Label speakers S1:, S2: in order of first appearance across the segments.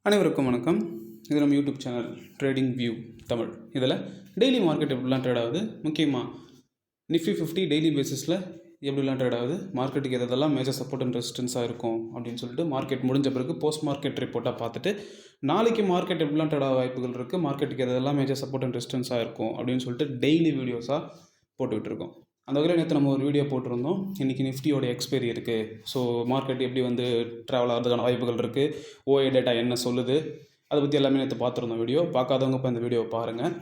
S1: அனைவருக்கும் வணக்கம். இது நம்ம YouTube channel trading view Tamil. இதில் டெய்லி மார்க்கெட் எப்படிலாம் ட்ரேட் ஆகுது, முக்கியமாக நிஃப்டி 50 டெய்லி பேசிஸில் எப்படிலாம் ட்ரேட் ஆகுது, மார்க்கெட்டுக்கு எதெல்லாம் மேஜர் சப்போர்ட் அண்ட் ரெசிஸ்டன்ஸாக இருக்கும் அப்படின்னு சொல்லிட்டு மார்க்கெட் முடிஞ்ச பிறகு போஸ்ட் மார்க்கெட் ரிப்போர்ட்டாக பார்த்துட்டு நாளைக்கு மார்க்கெட் எப்படிலாம் ட்ரேட் ஆக வாய்ப்புகள் இருக்குது, மார்க்கெட்டுக்கு எதெல்லாம் மேஜர் சப்போர்ட் அண்ட் ரெசிஸ்டன்ஸாக இருக்கும் அப்படின்னு சொல்லிட்டு டெய்லி வீடியோஸாக போட்டுக்கிட்டு இருக்கோம். அந்த வகையில் நேற்று நம்ம ஒரு வீடியோ போட்டிருந்தோம். இன்றைக்கி நிஃப்டியோட எக்ஸ்பைரி இருக்குது. ஸோ மார்க்கெட் எப்படி வந்து ட்ராவல் ஆகிறதுக்கான வாய்ப்புகள் இருக்குது, ஓஏ டேட்டா என்ன சொல்லுது, அதை பற்றி எல்லாமே நேற்று பார்த்துருந்தோம். வீடியோ பார்க்காதவங்க இப்போ இந்த வீடியோவை பாருங்கள்.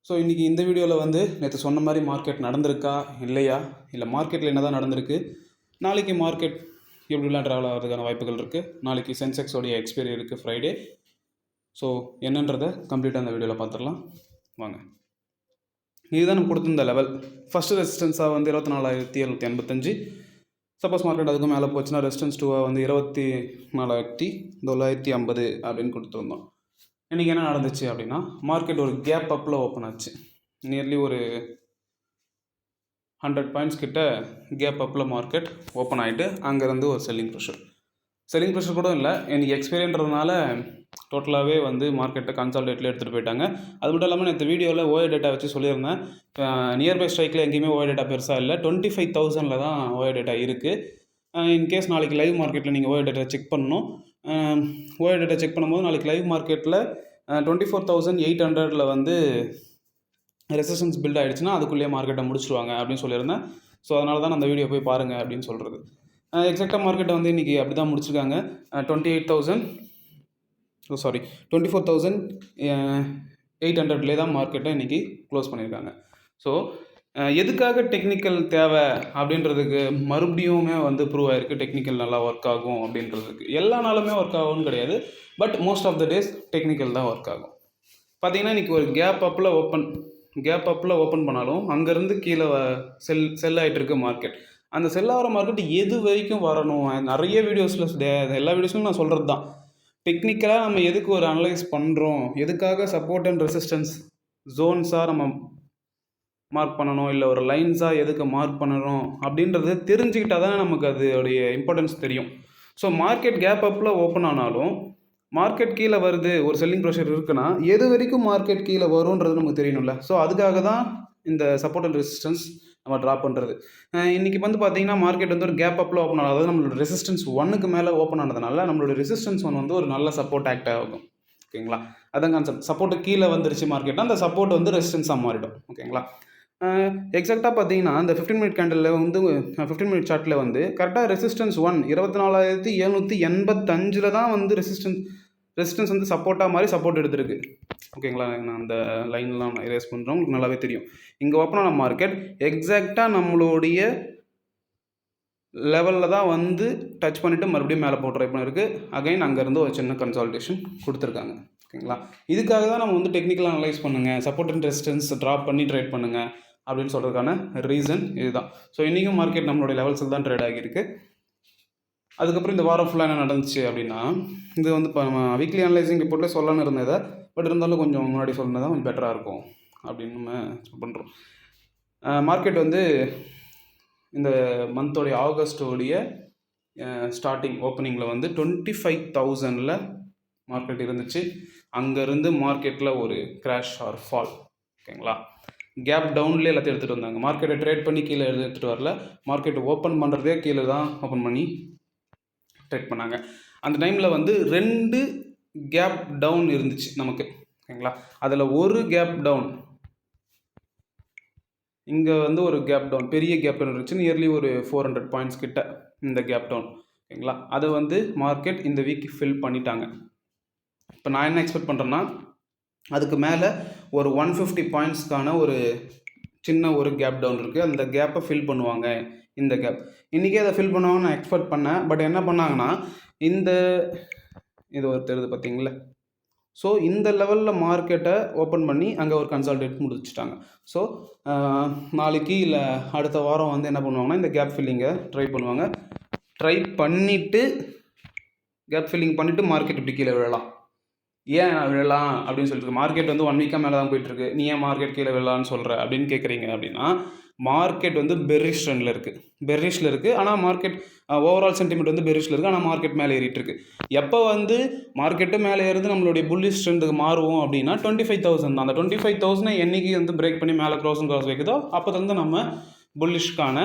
S1: ஸோ இன்றைக்கி இந்த வீடியோவில் வந்து நேற்று சொன்ன மாதிரி மார்க்கெட் நடந்திருக்கா இல்லையா, இல்லை மார்க்கெட்டில் என்ன தான் நடந்திருக்கு, நாளைக்கு மார்க்கெட் எப்படிலாம் ட்ராவல் ஆகிறதுக்கான வாய்ப்புகள் இருக்குது, நாளைக்கு சென்செக்ஸோடைய எக்ஸ்பைரி இருக்குது ஃப்ரைடே. ஸோ என்னன்றதை கம்ப்ளீட்டாக அந்த வீடியோவில் பார்த்துடலாம் வாங்க. இதுதான் நம்ம கொடுத்துருந்த லெவல். ஃபஸ்ட்டு ரெசிஸ்டன்ஸாக வந்து 24,785. சப்போஸ் மார்க்கெட் அதுக்கு மேலே போச்சுன்னா ரெசிஸ்டன்ஸ் 2 வந்து 24,950 அப்படின்னு கொடுத்துருந்தோம். இன்றைக்கி என்ன நடந்துச்சு அப்படின்னா, மார்க்கெட் ஒரு கேப் அப்பில் ஓப்பன் ஆச்சு. நியர்லி ஒரு 100 பாயிண்ட்ஸ் கிட்ட கேப் அப்பில் மார்க்கெட் ஓப்பன் ஆகிட்டு அங்கேருந்து ஒரு செல்லிங் ப்ரெஷர் கூட இல்லை. இன்றைக்கி எக்ஸ்பீரியன்றதுனால டோட்டலாகவே வந்து மார்க்கெட்டை கன்சால்டேட்டில் எடுத்துகிட்டு போயிட்டாங்க. அது மட்டும் இல்லாமல் இந்த வீடியோவில் ஓஏ டேட்டா வச்சு சொல்லியிருந்தேன். நியர்பை ஸ்ட்ரைக்கில் எங்கேயுமே ஓஏ டேட்டா பெருசாக இல்லை. 25,000 தான் ஓஏ டேட்டா இருக்குது. இன்கேஸ் நாளைக்கு லைவ் மார்க்கெட்டில் நீங்கள் ஓஏ டேட்டா செக் பண்ணணும். ஓஏ டேட்டா செக் பண்ணும்போது நாளைக்கு லைவ் மார்க்கெட்டில் 24,800 வந்து ரெசிஸ்டன்ஸ் பில்ட் ஆகிடுச்சுன்னா அதுக்குள்ளேயே மார்க்கெட்டை முடிச்சுடுவாங்க அப்படின்னு சொல்லியிருந்தேன். ஸோ அதனால தான் அந்த வீடியோ போய் பாருங்கள் அப்படின்னு சொல்கிறது. எக்ஸாக்டாக மார்க்கெட்டை வந்து இன்றைக்கி அப்படி தான் முடிச்சிருக்காங்க. 24,800 தான் மார்க்கெட்டை இன்றைக்கி க்ளோஸ் பண்ணியிருக்காங்க. ஸோ எதுக்காக டெக்னிக்கல் தேவை அப்படின்றதுக்கு மறுபடியுமே வந்து ப்ரூவ் ஆகிருக்கு. டெக்னிக்கல் நல்லா ஒர்க் ஆகும் அப்படின்றதுக்கு எல்லா நாளுமே ஒர்க் ஆகும்னு கிடையாது, but most of the days technical தான் ஒர்க் ஆகும். பார்த்திங்கன்னா இன்றைக்கி ஒரு கேப் அப்பில் ஓப்பன் பண்ணாலும் அங்கேருந்து கீழே செல் ஆகிட்டு இருக்கு மார்க்கெட். அந்த செல் ஆகிற மார்க்கெட் எது வரைக்கும் வரணும், நிறைய வீடியோஸில் எல்லா வீடியோஸ்லையும் நான் சொல்கிறது தான். டெக்னிக்கலாக நம்ம எதுக்கு ஒரு அனலைஸ் பண்ணுறோம், எதுக்காக சப்போர்ட் அண்ட் ரெசிஸ்டன்ஸ் ஜோன்ஸாக நம்ம மார்க் பண்ணணும், இல்லை ஒரு லைன்ஸாக எதுக்கு மார்க் பண்ணணும் அப்படின்றது தெரிஞ்சுக்கிட்டால் தான் நமக்கு அதோடைய இம்பார்ட்டன்ஸ் தெரியும். ஸோ மார்க்கெட் கேப் அப்பில் ஓப்பன் ஆனாலும் மார்க்கெட் கீழே வருது, ஒரு செல்லிங் ப்ரெஷர் இருக்குன்னா எது வரைக்கும் மார்க்கெட் கீழே வரும்ன்றது நமக்கு தெரியணும்ல. ஸோ அதுக்காக தான் இந்த சப்போர்ட் அண்ட் ரெசிஸ்டன்ஸ் நம்ம ட்ராப் பண்ணுறது. இன்றைக்கி வந்து பார்த்திங்கன்னா மார்க்கெட் வந்து ஒரு கேப் அப்பில் ஓப்பன் ஆகும். அதாவது நம்மளோட ரெசிஸ்டன்ஸ் 1க்கு மேலே ஓப்பன் ஆனதுனால நம்மளோட ரெசிஸ்டன்ஸ் 1 வந்து ஒரு நல்ல சப்போர்ட் ஆக்ட் ஆகும். ஓகேங்களா, அதான் கான்செப்ட். சப்போர்ட்டு கீழே வந்துருச்சு மார்க்கெட்னா அந்த சப்போர்ட் வந்து ரெசிஸ்டன்ஸாக மாறிடும். ஓகேங்களா, எக்ஸாக்டாக பார்த்தீங்கன்னா இந்த 15 மினிட் கேண்டலில் வந்து 15 மினிட் சார்ட்டில் வந்து கரெக்டாக ரெசிஸ்டன்ஸ் 1 24,785 தான் வந்து ரெசிஸ்டன்ஸ் வந்து சப்போர்ட்டாக மாதிரி சப்போர்ட் எடுத்துருக்கு. ஓகேங்களா, நான் அந்த லைன்லாம் நான் எரேஸ் பண்ணுறோம், உங்களுக்கு நல்லாவே தெரியும். இங்கே ஓப்பன் ஆன மார்க்கெட் எக்ஸாக்டாக நம்மளுடைய லெவலில் தான் வந்து டச் பண்ணிவிட்டு மறுபடியும் மேலே போட்டு ட்ரை பண்ணியிருக்கு. அகைன் அங்கேருந்து ஒரு சின்ன கன்சால்டேஷன் கொடுத்துருக்காங்க. ஓகேங்களா, இதுக்காக தான் நம்ம வந்து டெக்னிக்கல் அனலைஸ் பண்ணுங்கள், சப்போர்ட் அண்ட் ரெசிஸ்டன்ஸ் ட்ராப் பண்ணி ட்ரேட் பண்ணுங்கள் அப்படின்னு சொல்கிறதுக்கான ரீசன் இதுதான். ஸோ இன்றைக்கும் மார்க்கெட் நம்மளுடைய லெவல்ஸில் தான் ட்ரேட் ஆகியிருக்கு. அதுக்கப்புறம் இந்த வாரம் ஃபுல்லாக என்ன நடந்துச்சு அப்படின்னா, இது வந்து இப்போ நம்ம வீக்லி அனலைசிங் ரிப்போர்ட்டில் சொல்லலான்னு இருந்ததை, பட் இருந்தாலும் கொஞ்சம் முன்னாடி சொன்னது தான் கொஞ்சம் பெட்டராக இருக்கும் அப்படின்னு நம்ம பண்ணுறோம். மார்க்கெட் வந்து இந்த மந்தோடைய ஆகஸ்டோடைய ஸ்டார்டிங் ஓப்பனிங்கில் வந்து 25,000 மார்க்கெட் இருந்துச்சு. அங்கேருந்து மார்க்கெட்டில் ஒரு கிராஷ் ஆர் ஃபால். ஓகேங்களா, கேப் டவுன்லேயே எல்லாத்தையும் எடுத்துகிட்டு வந்தாங்க. மார்க்கெட்டை ட்ரேட் பண்ணி கீழே எடுத்துகிட்டு வரல, மார்க்கெட் ஓப்பன் பண்ணுறதே கீழே தான் ஓப்பன் பண்ணி ட்ரேட் பண்ணாங்க. அந்த டைமில் வந்து 2 கேப் டவுன் இருந்துச்சு நமக்கு. ஓகேங்களா, அதில் ஒரு கேப் டவுன், இங்கே வந்து ஒரு கேப் டவுன், பெரிய கேப் டவுன் இருந்துச்சு, நியர்லி ஒரு 400 பாயிண்ட்ஸ் கிட்ட இந்த கேப் டவுன். ஓகேங்களா, அதை வந்து மார்க்கெட் இந்த வீக் ஃபில் பண்ணிட்டாங்க. இப்போ நான் என்ன எக்ஸ்பெக்ட் பண்ணுறேன்னா, அதுக்கு மேலே ஒரு 150 பாயிண்ட்ஸ்க்கான ஒரு சின்ன ஒரு கேப் டவுன் இருக்குது. அந்த கேப்பை ஃபில் பண்ணுவாங்க. இந்த கேப் இன்றைக்கே அதை ஃபில் பண்ணுவாங்கன்னு நான் எக்ஸ்பெக்ட் பண்ணேன். பட் என்ன பண்ணாங்கன்னா, இது ஒரு தெரியுது பார்த்தீங்களா. ஸோ இந்த லெவலில் மார்க்கெட்டை ஓப்பன் பண்ணி அங்கே ஒரு கன்சால்டேட் முடிச்சுட்டாங்க. ஸோ நாளைக்கு இல்லை அடுத்த வாரம் வந்து என்ன பண்ணுவாங்கன்னா, இந்த கேப் ஃபில்லிங்கை ட்ரை பண்ணுவாங்க. ட்ரை பண்ணிவிட்டு கேப் ஃபில்லிங் பண்ணிவிட்டு மார்க்கெட் இப்படி கீழே விழலாம். ஏன் விழலாம் அப்படின்னு சொல்லிட்டு, மார்க்கெட் வந்து 1 வீக்காக மேலே தான் போயிட்டுருக்கு, நீ ஏன் மார்க்கெட் கீழே விழலான்னு சொல்கிற அப்படின்னு கேட்குறீங்க அப்படின்னா, மார்க்கெட் வந்து பெரிஷ் ட்ரெண்டில் இருக்குது, பெரிஷில் இருக்குது. ஆனால் மார்க்கெட் ஓவரால் சென்டிமெண்ட் வந்து பெரிஷில் இருக்குது. ஆனால் மார்க்கெட் மேலே ஏறிட்டு இருக்கு. எப்போ வந்து மார்க்கெட்டு மேலே ஏறுது நம்மளுடைய புல்லிஷ் ட்ரெண்டுக்கு மாறுவோம் அப்படின்னா 25,000 தான். அந்த 25,000 என்னைக்கு வந்து பிரேக் பண்ணி மேலே க்ராஸ் வைக்குதோ அப்போதுலேருந்து நம்ம புல்லிஷ்கான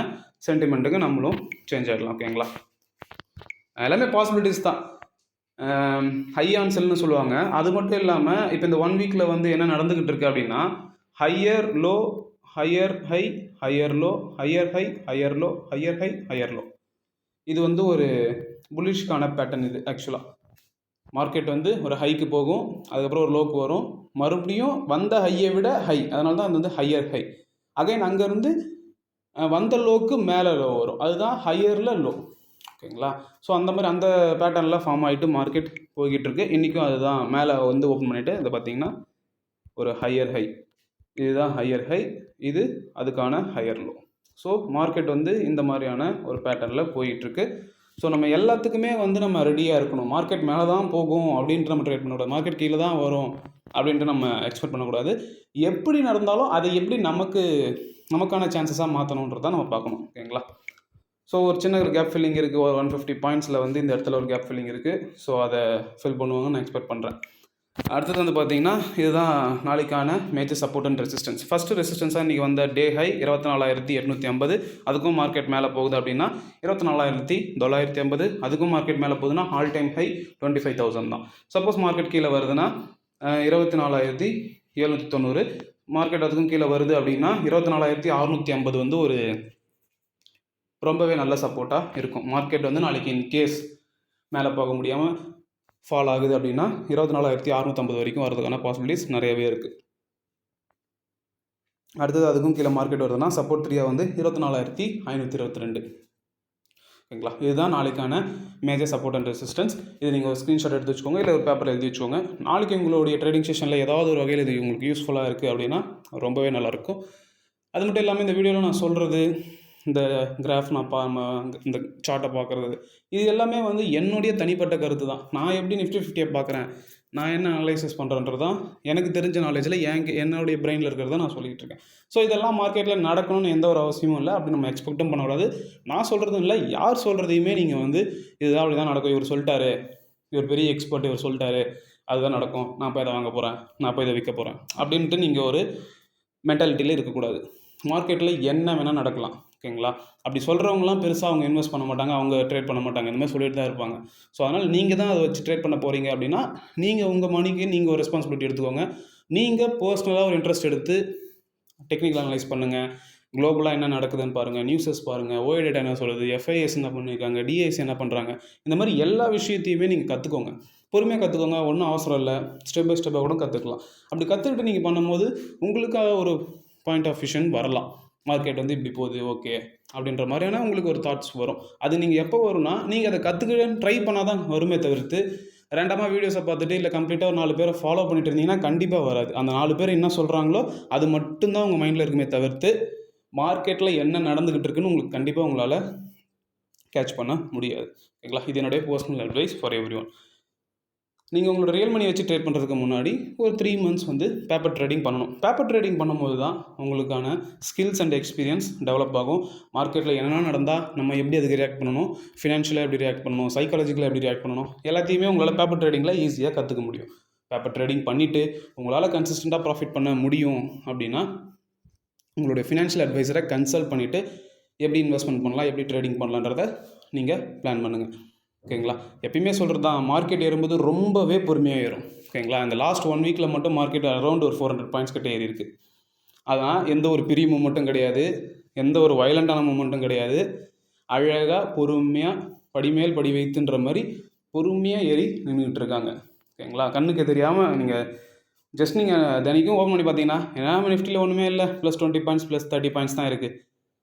S1: சென்டிமெண்ட்டுக்கு நம்மளும் சேஞ்ச் ஆகிடலாம். ஓகேங்களா, எல்லாமே பாசிபிலிட்டிஸ் தான். ஹை ஆன் செல்னு சொல்லுவாங்க. அது மட்டும் இல்லாமல் இப்போ இந்த 1 வீக்கில் வந்து என்ன நடந்துக்கிட்டு இருக்கு அப்படின்னா higher low, higher high, higher low, higher high, higher low, higher high, higher low. இது வந்து ஒரு புல்லிஷ்கான பேட்டர்ன். இது ஆக்சுவலாக மார்க்கெட் வந்து ஒரு ஹைக்கு போகும், அதுக்கப்புறம் ஒரு லோக்கு வரும், மறுபடியும் வந்த ஹையை விட ஹை, அதனால தான் அது வந்து ஹையர் ஹை. அகைன் அங்கேருந்து வந்த லோக்கு மேலே லோ வரும், அதுதான் ஹையரில் லோ. ஓகேங்களா, ஸோ அந்த மாதிரி அந்த பேட்டர்னில் ஃபார்ம் ஆகிட்டு மார்க்கெட் போய்கிட்டு இருக்கு. இன்றைக்கும் அதுதான் மேலே வந்து ஓப்பன் பண்ணிவிட்டு இதை பார்த்தீங்கன்னா ஒரு ஹையர் ஹை, இதுதான் ஹையர் ஹை, இது அதுக்கான ஹையர் லோ. ஸோ மார்க்கெட் வந்து இந்த மாதிரியான ஒரு பேட்டர்னில் போயிட்டுருக்கு. ஸோ நம்ம எல்லாத்துக்குமே வந்து நம்ம ரெடியாக இருக்கணும். மார்க்கெட் மேலே தான் போகும் அப்படின்ட்டு நம்ம ட்ரேட் பண்ணக்கூடாது, மார்க்கெட் கீழே தான் வரும் அப்படின்ட்டு நம்ம எக்ஸ்பெக்ட் பண்ணக்கூடாது. எப்படி நடந்தாலும் அதை எப்படி நமக்கான சான்சஸாக மாற்றணுன்றதான் நம்ம பார்க்கணும். ஓகேங்களா, ஸோ ஒரு சின்ன ஒரு கேப் ஃபில்லிங் இருக்குது, ஒரு 150 பாயிண்ட்ஸில் வந்து இந்த இடத்துல ஒரு கேப் ஃபில்லிங் இருக்குது. ஸோ அதை ஃபில் பண்ணுவாங்கன்னு நான் எக்ஸ்பெக்ட் பண்ணுறேன். அடுத்தது வந்து பார்த்தீங்கன்னா இதுதான் நாளைக்கான major support and resistance. First ரெசிஸ்டன்ஸாக இன்றைக்கி வந்த டே ஹை 24,850, அதுக்கும் மார்க்கெட் மேலே போகுது அப்படின்னா 24,950, அதுக்கும் மார்க்கெட் மேலே போகுதுன்னா ஆல் டைம் ஹை 25,000 தான். சப்போஸ் மார்க்கெட் கீழே வருதுன்னா 24,790, மார்க்கெட் அதுக்கும் கீழே வருது அப்படின்னா 24,650 வந்து ஒரு ரொம்பவே நல்ல சப்போர்ட்டாக இருக்கும். மார்க்கெட் வந்து நாளைக்கு இன்கேஸ் மேலே போக முடியாமல் ஃபால் ஆகுது அப்படின்னா 24,650 வரைக்கும் வரதுக்கான பாசிபிலிட்டிஸ் நிறையவே இருக்குது. அடுத்தது அதுக்கும் கீழே மார்க்கெட் வருதுன்னா சப்போர்ட் 3 வந்து 24,522. ஓகேங்களா, இதுதான் நாளைக்கான மேஜர் சப்போர்ட் அண்ட் ரெசிஸ்டன்ஸ். இது நீங்கள் ஒரு ஸ்க்ரீன்ஷாட் எடுத்து வச்சுக்கோங்க, இல்லை ஒரு பேப்பரில் எழுதி வச்சுக்கோங்க. நாளைக்கு உங்களுடைய ட்ரேடிங் செஷனில் ஏதாவது ஒரு வகையில் இது உங்களுக்கு யூஸ்ஃபுல்லாக இருக்குது அப்படின்னா ரொம்பவே நல்லாயிருக்கும். அது மட்டும் இல்லாமல் இந்த வீடியோவில் நான் சொல்கிறது, இந்த கிராஃப் இந்த சார்ட்டை பார்க்குறது, இது எல்லாமே வந்து என்னுடைய தனிப்பட்ட கருத்து தான். நான் எப்படி நிஃப்டி 50 பார்க்குறேன், நான் என்ன அனலைசிஸ் பண்ணுறேன்றது தான் எனக்கு தெரிஞ்ச நாலேஜில் என்னுடைய பிரெயினில் இருக்கிறத நான் சொல்லிகிட்டு இருக்கேன். ஸோ இதெல்லாம் மார்க்கெட்டில் நடக்கணும்னு எந்த ஒரு அவசியமும் இல்லை, அப்படி நம்ம எக்ஸ்பெக்டும் பண்ணக்கூடாது. நான் சொல்கிறதும் இல்லை, யார் சொல்கிறதையுமே நீங்கள் வந்து இதுதான் அப்படி தான் நடக்கும், இவர் சொல்லிட்டாரு, இவர் பெரிய எக்ஸ்பர்ட், இவர் சொல்லிட்டாரு, அதுதான் நடக்கும், நான் இப்போ இதை வாங்க போகிறேன், நான் இப்போ இதை விற்க போகிறேன் அப்படின்ட்டு நீங்கள் ஒரு மென்டாலிட்டியில் இருக்கக்கூடாது. மார்க்கெட்டில் என்ன வேணால் நடக்கலாம். ஓகேங்களா, அப்படி சொல்கிறவங்களாம் பெருசாக அவங்க இன்வெஸ்ட் பண்ண மாட்டாங்க, அவங்க ட்ரேட் பண்ண மாட்டாங்க, இந்த மாதிரி சொல்லிட்டு தான் இருப்பாங்க. ஸோ அதனால் நீங்கள் தான் அதை வச்சு ட்ரேட் பண்ண போகிறீங்க அப்படின்னா நீங்கள் உங்கள் மணிக்கு நீங்கள் ஒரு ரெஸ்பான்சிபிலிட்டி எடுத்துக்கோங்க. நீங்கள் பர்சனலாக ஒரு இன்ட்ரெஸ்ட் எடுத்து டெக்னிக்கல் அனலைஸ் பண்ணுங்கள், குளோபலாக என்ன நடக்குதுன்னு பாருங்கள், நியூஸஸ் பாருங்கள், ஓஏ டேட்டா என்ன சொல்லுது, எஃப்ஐஎஸ் என்ன பண்ணியிருக்காங்க, டிஐஎஸ் என்ன பண்ணுறாங்க, இந்த மாதிரி எல்லா விஷயத்தையுமே நீங்கள் கற்றுக்கோங்க. பொறுமையாக கற்றுக்கோங்க, ஒன்றும் அவசரம் இல்லை, ஸ்டெப் பை ஸ்டெப்பாக கூட கற்றுக்கலாம். அப்படி கற்றுக்கிட்டு நீங்கள் பண்ணும்போது உங்களுக்காக ஒரு பாயிண்ட் ஆஃப் விஷன் வரலாம். மார்க்கெட் வந்து இப்படி போகுது, ஓகே அப்படின்ற மாதிரியான உங்களுக்கு ஒரு தாட்ஸ் வரும். அது நீங்கள் எப்போ வரும்னா நீங்கள் அதை கற்றுக்கிட்டு ட்ரை பண்ணால் தான் வருமே தவிர்த்து ரேண்டமாக வீடியோஸை பார்த்துட்டு இல்லை கம்ப்ளீட்டாக ஒரு 4 பேரை ஃபாலோ பண்ணிட்டு இருந்தீங்கன்னா கண்டிப்பாக வராது. அந்த 4 பேர் என்ன சொல்கிறாங்களோ அது மட்டும்தான் உங்கள் மைண்டில் இருக்குமே தவிர்த்து மார்க்கெட்டில் என்ன நடந்துக்கிட்டு இருக்குன்னு உங்களுக்கு கண்டிப்பாக உங்களால் கேட்ச் பண்ண முடியாது. ஓகேங்களா, இது என்னுடைய personal advice for every one. நீங்கள் உங்களோட ரியல் மணி வச்சு ட்ரேட் பண்ணுறதுக்கு முன்னாடி ஒரு 3 மந்த்ஸ் வந்து பேப்பர் ட்ரேடிங் பண்ணணும். பேப்பர் ட்ரேடிங் பண்ணும்போது தான் உங்களுக்கான ஸ்கில்ஸ் அண்ட் எக்ஸ்பீரியன்ஸ் டெவலப் ஆகும். மார்க்கெட்டில் என்னென்ன நடந்தால் நம்ம எப்படி அதுக்கு ரியாக்ட் பண்ணணும், ஃபினான்ஷியலாக எப்படி ரியாக்ட் பண்ணணும், சைக்காலஜிக்கலாக எப்படி ரியாக்ட் பண்ணணும், எல்லாத்தையுமே உங்களால் பேப்பர் ட்ரேடிங்கில் ஈஸியாக கற்றுக்க முடியும். பேப்பர் ட்ரேடிங் பண்ணிவிட்டு உங்களால் கன்சிஸ்டண்ட்டாக ப்ராஃபிட் பண்ண முடியும் அப்படின்னா உங்களுடைய ஃபினான்ஷியல் அட்வைசரை கன்சல்ட் பண்ணிவிட்டு எப்படி இன்வெஸ்ட்மெண்ட் பண்ணலாம், எப்படி ட்ரேடிங் பண்ணலான்றதை நீங்கள் பிளான் பண்ணுங்கள். ஓகேங்களா, எப்பயுமே சொல்கிறது தான், மார்க்கெட் ஏறும்போது ரொம்பவே பொறுமையாக ஏறும். ஓகேங்களா, இந்த லாஸ்ட் 1 வீக்கில் மட்டும் மார்க்கெட் அரௌண்ட் ஒரு 400 பாயிண்ட்ஸ் கிட்ட ஏறி இருக்குது. அதான் எந்த ஒரு பெரிய மூமெண்ட்டும் கிடையாது, எந்த ஒரு வயலண்டான மூமெண்ட்டும் கிடையாது. அழகாக பொறுமையாக படிமேல் படி வைத்துன்ற மாதிரி பொறுமையாக ஏறி நின்றுக்கிட்டு இருக்காங்க. ஓகேங்களா, கண்ணுக்கு தெரியாமல் நீங்கள் ஜஸ்ட் நீங்கள் தினைக்கும் ஓப்பன் பண்ணி பார்த்தீங்கன்னா ஏன்னா நிஃப்டியில் ஒன்றுமே இல்லை, +20 பாயிண்ட்ஸ் +30 பாயிண்ட்ஸ் தான் இருக்குது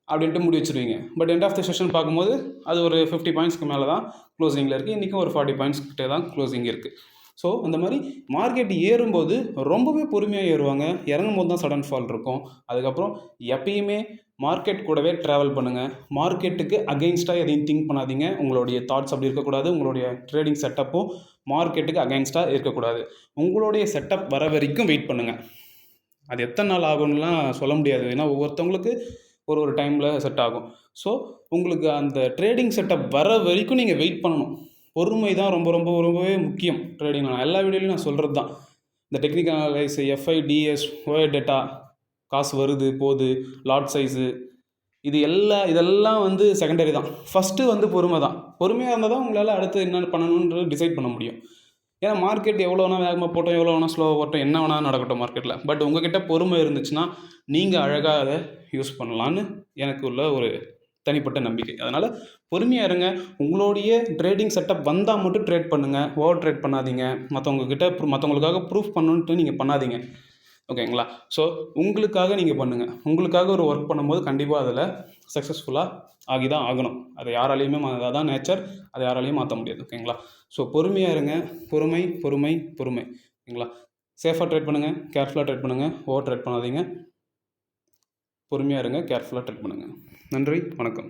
S1: அப்படின்ட்டு முடி வச்சுருவீங்க. But end of the session பார்க்கும்போது அது ஒரு 50 பாயிண்ட்ஸ்க்கு மேலே தான் க்ளோசிங்கில் இருக்குது. இன்றைக்கும் ஒரு 40 பாயிண்ட்ஸ் கிட்டே தான் க்ளோசிங் இருக்குது. ஸோ அந்த மாதிரி மார்க்கெட் ஏறும்போது ரொம்பவே பொறுமையாக ஏறுவாங்க, இறங்கும் போது தான் சடன் ஃபால் இருக்கும். அதுக்கப்புறம் எப்பயுமே மார்க்கெட் கூடவே ட்ராவல் பண்ணுங்கள். மார்க்கெட்டுக்கு அகெயின்ஸ்டாக எதையும் திங்க் பண்ணாதீங்க. உங்களுடைய தாட்ஸ் அப்படி இருக்கக்கூடாது, உங்களுடைய ட்ரேடிங் செட்டப்பும் மார்க்கெட்டுக்கு அகெயின்ஸ்டாக இருக்கக்கூடாது. உங்களுடைய செட்டப் வர வரைக்கும் வெயிட் பண்ணுங்கள். அது எத்தனை நாள் ஆகும்லாம் சொல்ல முடியாது, ஏன்னா ஒவ்வொருத்தவங்களுக்கு ஒரு டைமில் செட் ஆகும். ஸோ உங்களுக்கு அந்த ட்ரேடிங் செட்டப் வர வரைக்கும் நீங்கள் வெயிட் பண்ணணும். பொறுமை தான் ரொம்ப ரொம்ப ரொம்பவே முக்கியம் ட்ரேடிங். நான் எல்லா வீடியோலையும் நான் சொல்கிறது தான். இந்த technical analyse, FI, DS, OA data, காசு வருது போகுது, லாட் சைஸு, இதெல்லாம் வந்து செகண்டரி தான். ஃபஸ்ட்டு வந்து பொறுமை தான். பொறுமையாக இருந்தால் தான் உங்களால் அடுத்து என்ன பண்ணணுன்றது டிசைட் பண்ண முடியும். ஏன்னா மார்க்கெட் எவ்வளோ வேணால் வேகமாக போட்டோம், எவ்வளோ வேணால் ஸ்லோவாக போட்டோம், என்ன வேணால் நடக்கட்டும் மார்க்கெட்டில். பட் உங்ககிட்ட பொறுமை இருந்துச்சுன்னா நீங்கள் அழகாக அதை யூஸ் பண்ணலான்னு எனக்கு உள்ள ஒரு தனிப்பட்ட நம்பிக்கை. அதனால் பொறுமையாக இருங்க. உங்களுடைய ட்ரேடிங் செட்டப் வந்தால் மட்டும் ட்ரேட் பண்ணுங்கள். ஓவர் ட்ரேட் பண்ணாதீங்க. மற்றவங்களுக்காக ப்ரூஃப் பண்ணணுன்ட்டு நீங்கள் பண்ணாதீங்க. ஓகேங்களா? ஸோ உங்களுக்காக நீங்கள் பண்ணுங்கள். உங்களுக்காக ஒரு ஒர்க் பண்ணும்போது கண்டிப்பாக அதில் சக்ஸஸ்ஃபுல்லாக ஆகி தான் ஆகணும். அதை யாராலையுமே அதான் நேச்சர். அதை யாராலையும் மாற்ற முடியாது. ஓகேங்களா? ஸோ பொறுமையாக இருங்க. பொறுமை பொறுமை பொறுமை. ஓகேங்களா? சேஃபாக ட்ரேட் பண்ணுங்கள், கேர்ஃபுல்லாக ட்ரேட் பண்ணுங்கள், ஓவர் ட்ரேட் பண்ணாதீங்க. பொறுமையாக இருங்க, கேர்ஃபுல்லாக ட்ரேட் பண்ணுங்கள். நன்றி, வணக்கம்.